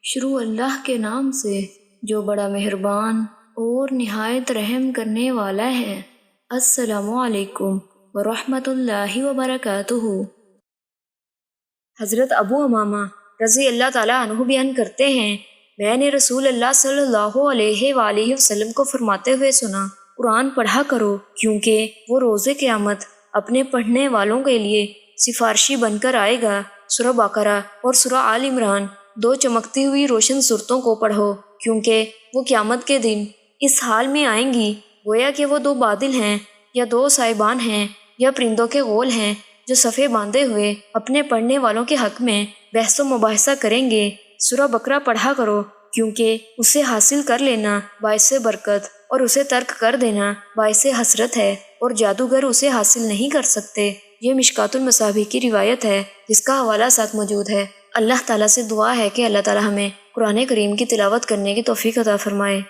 شروع اللہ کے نام سے جو بڑا مہربان اور نہایت رحم کرنے والا ہے۔ السلام علیکم ورحمۃ اللہ وبرکاتہ۔ حضرت ابو امامہ رضی اللہ تعالیٰ عنہ بیان کرتے ہیں، میں نے رسول اللہ صلی اللہ علیہ وآلہ وسلم کو فرماتے ہوئے سنا، قرآن پڑھا کرو کیونکہ وہ روز قیامت اپنے پڑھنے والوں کے لیے سفارشی بن کر آئے گا۔ سورہ بقرہ اور سورہ آل عمران دو چمکتی ہوئی روشن صورتوں کو پڑھو کیونکہ وہ قیامت کے دن اس حال میں آئیں گی گویا کہ وہ دو بادل ہیں یا دو سائبان ہیں یا پرندوں کے غول ہیں جو صفے باندھے ہوئے اپنے پڑھنے والوں کے حق میں بحث و مباحثہ کریں گے۔ سورہ بقرہ پڑھا کرو کیونکہ اسے حاصل کر لینا باعث برکت اور اسے ترک کر دینا باعث حسرت ہے، اور جادوگر اسے حاصل نہیں کر سکتے۔ یہ مشکوٰۃ المصابیح کی روایت ہے جس کا حوالہ ساتھ موجود ہے۔ اللہ تعالیٰ سے دعا ہے کہ اللہ تعالیٰ ہمیں قرآن کریم کی تلاوت کرنے کی توفیق عطا فرمائے۔